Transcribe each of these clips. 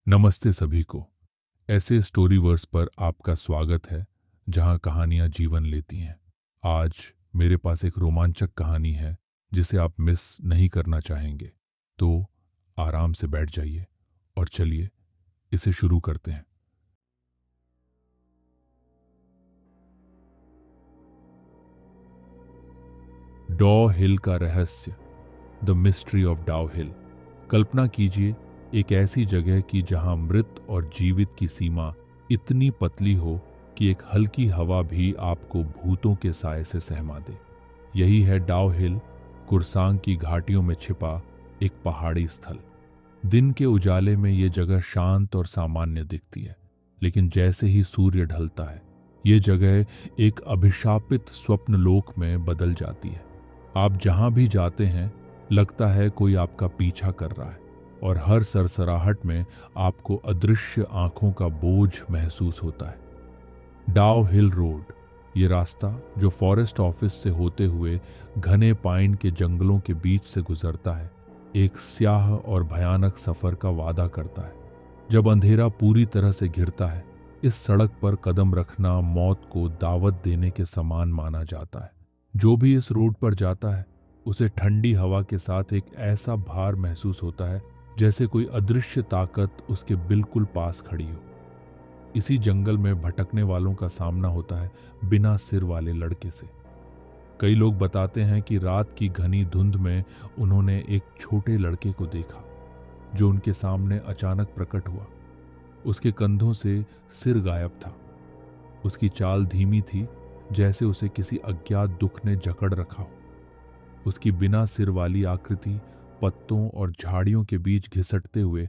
नमस्ते सभी को। ऐसे स्टोरीवर्स पर आपका स्वागत है जहां कहानियां जीवन लेती हैं। आज मेरे पास एक रोमांचक कहानी है जिसे आप मिस नहीं करना चाहेंगे। तो आराम से बैठ जाइए और चलिए इसे शुरू करते हैं। डॉ हिल का रहस्य, द मिस्ट्री ऑफ डाउ हिल। कल्पना कीजिए एक ऐसी जगह की जहां मृत और जीवित की सीमा इतनी पतली हो कि एक हल्की हवा भी आपको भूतों के साए से सहमा दे। यही है डाउ हिल, कुरसांग की घाटियों में छिपा एक पहाड़ी स्थल। दिन के उजाले में ये जगह शांत और सामान्य दिखती है, लेकिन जैसे ही सूर्य ढलता है ये जगह एक अभिशापित स्वप्नलोक में बदल जाती है। आप जहां भी जाते हैं लगता है कोई आपका पीछा कर रहा है और हर सरसराहट में आपको अदृश्य आंखों का बोझ महसूस होता है। डाउ हिल रोड, ये रास्ता जो फॉरेस्ट ऑफिस से होते हुए घने पाइन के जंगलों के बीच से गुजरता है, एक स्याह और भयानक सफर का वादा करता है। जब अंधेरा पूरी तरह से घिरता है इस सड़क पर कदम रखना मौत को दावत देने के समान माना जाता है। जो भी इस रोड पर जाता है उसे ठंडी हवा के साथ एक ऐसा भार महसूस होता है जैसे कोई अदृश्य ताकत उसके बिल्कुल पास खड़ी हो। इसी जंगल में भटकने वालों का सामना होता है बिना सिर वाले लड़के से। कई लोग बताते हैं कि रात की घनी धुंध में उन्होंने एक छोटे लड़के को देखा जो उनके सामने अचानक प्रकट हुआ। उसके कंधों से सिर गायब था। उसकी चाल धीमी थी, जैसे उसे किसी अज्ञात दुख ने जकड़ रखा हो। उसकी बिना सिर वाली आकृति पत्तों और झाड़ियों के बीच घिसटते हुए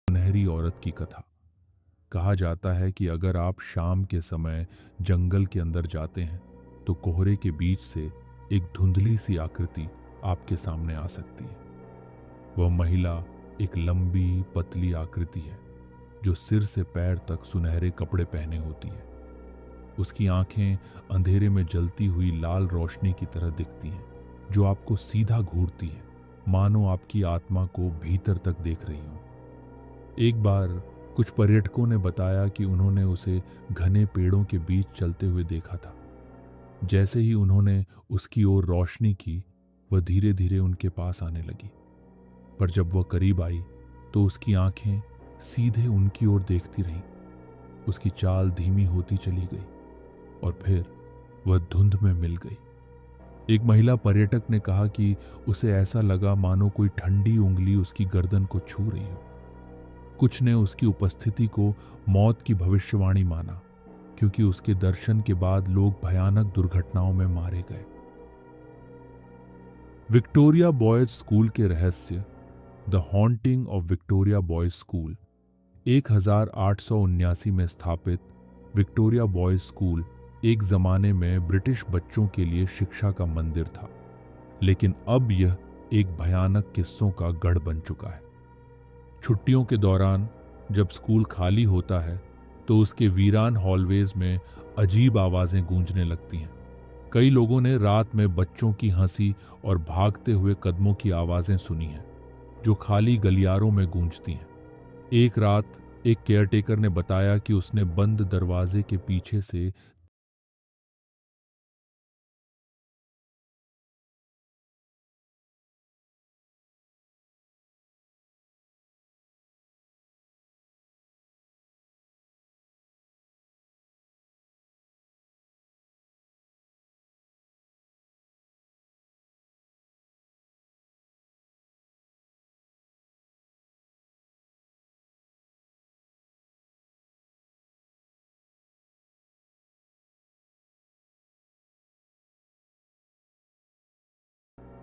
सुनहरी औरत की कथा। कहा जाता है कि अगर आप शाम के समय जंगल के अंदर जाते हैं तो कोहरे के बीच से एक धुंधली सी आकृति आपके सामने आ सकती है। वह महिला एक लंबी पतली आकृति है जो सिर से पैर तक सुनहरे कपड़े पहने होती है। उसकी आंखें अंधेरे में जलती हुई लाल रोशनी की तरह दिखती हैं जो आपको सीधा घूरती है, मानो आपकी आत्मा को भीतर तक देख रही हो। एक बार कुछ पर्यटकों ने बताया कि उन्होंने उसे घने पेड़ों के बीच चलते हुए देखा था। जैसे ही उन्होंने उसकी ओर रोशनी की वह धीरे धीरे उनके पास आने लगी, पर जब वह करीब आई तो उसकी आंखें सीधे उनकी ओर देखती रहीं। उसकी चाल धीमी होती चली गई और फिर वह धुंध में मिल गई। एक महिला पर्यटक ने कहा कि उसे ऐसा लगा मानो कोई ठंडी उंगली उसकी गर्दन को छू रही हो। कुछ ने उसकी उपस्थिति को मौत की भविष्यवाणी माना, क्योंकि उसके दर्शन के बाद लोग भयानक दुर्घटनाओं में मारे गए। विक्टोरिया बॉयज स्कूल के रहस्य, the haunting of Victoria boys school. 1879 में स्थापित विक्टोरिया बॉयज स्कूल एक जमाने में ब्रिटिश बच्चों के लिए शिक्षा का मंदिर था, लेकिन अब यह एक भयानक किस्सों का गढ़ बन चुका है। छुट्टियों के दौरान जब स्कूल खाली होता है तो उसके वीरान हॉलवेज में अजीब आवाजें गूंजने लगती हैं। कई लोगों ने रात में बच्चों की हंसी और भागते हुए कदमों की आवाजें सुनी हैं जो खाली गलियारों में गूंजती हैं। एक रात एक केयरटेकर ने बताया कि उसने बंद दरवाजे के पीछे से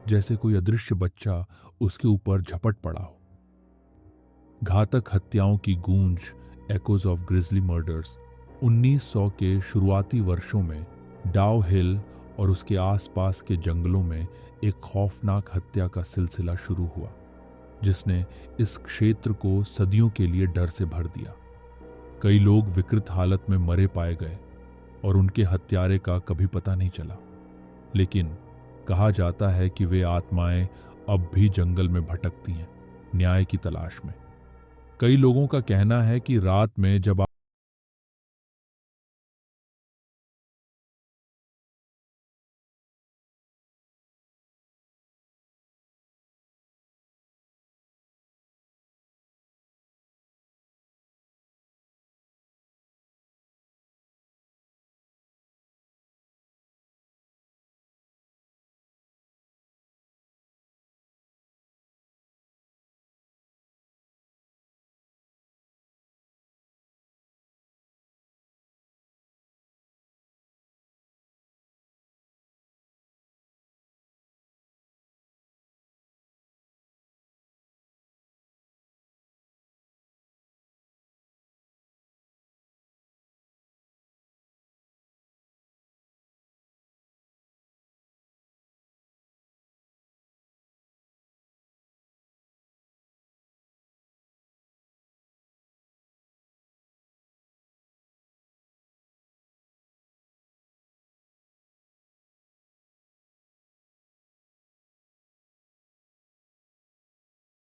जैसे कोई अदृश्य बच्चा उसके ऊपर झपट पड़ा हो। घातक हत्याओं की गूंज, एकोज ऑफ ग्रिजली मर्डर्स। 1900 के शुरुआती वर्षों में डाउ हिल और उसके आसपास के जंगलों में एक खौफनाक हत्या का सिलसिला शुरू हुआ, जिसने इस क्षेत्र को सदियों के लिए डर से भर दिया। कई लोग विकृत हालत में मरे पाए गए और उनके हत्यारे का कभी पता नहीं चला, लेकिन कहा जाता है कि वे आत्माएं अब भी जंगल में भटकती हैं, न्याय की तलाश में। कई लोगों का कहना है कि रात में जब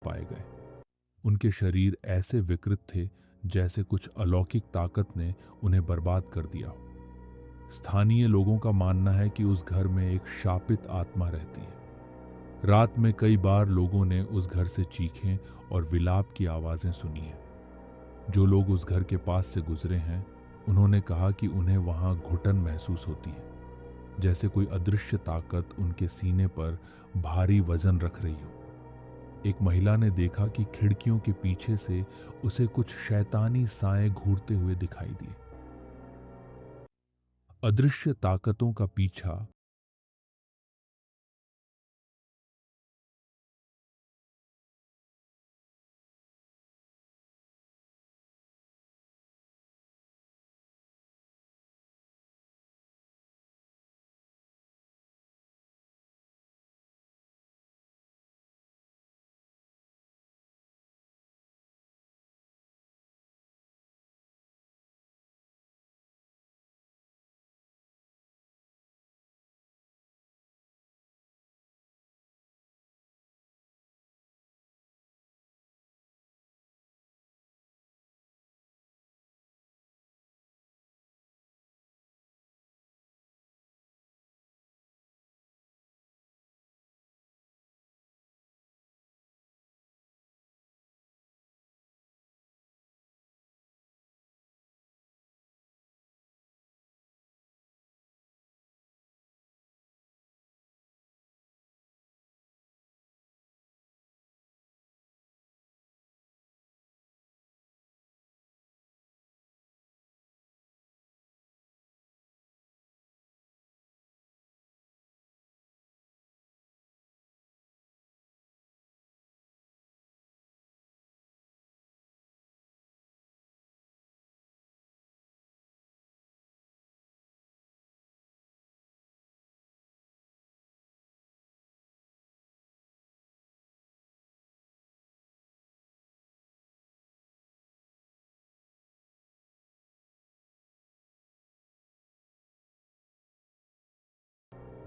पाए गए, उनके शरीर ऐसे विकृत थे जैसे कुछ अलौकिक ताकत ने उन्हें बर्बाद कर दिया हो। स्थानीय लोगों का मानना है कि उस घर में एक शापित आत्मा रहती है। रात में कई बार लोगों ने उस घर से चीखें और विलाप की आवाजें सुनी हैं। जो लोग उस घर के पास से गुजरे हैं, उन्होंने कहा कि उन्हें वहां घुटन महसूस होती है, जैसे कोई अदृश्य ताकत उनके सीने पर भारी वजन रख रही हो। एक महिला ने देखा कि खिड़कियों के पीछे से उसे कुछ शैतानी साए घूरते हुए दिखाई दिए। अदृश्य ताकतों का पीछा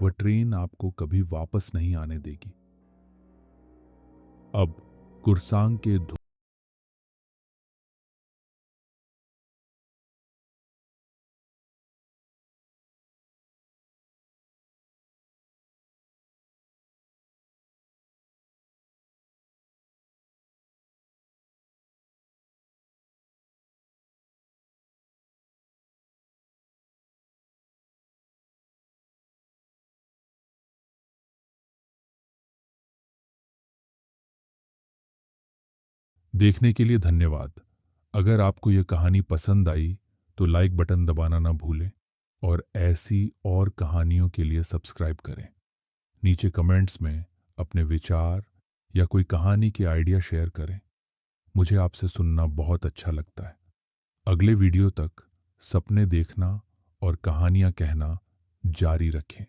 वह ट्रेन आपको कभी वापस नहीं आने देगी। अब कुरसांग के देखने के लिए धन्यवाद। अगर आपको यह कहानी पसंद आई तो लाइक बटन दबाना ना भूलें और ऐसी और कहानियों के लिए सब्सक्राइब करें। नीचे कमेंट्स में अपने विचार या कोई कहानी के आइडिया शेयर करें। मुझे आपसे सुनना बहुत अच्छा लगता है। अगले वीडियो तक सपने देखना और कहानियां कहना जारी रखें।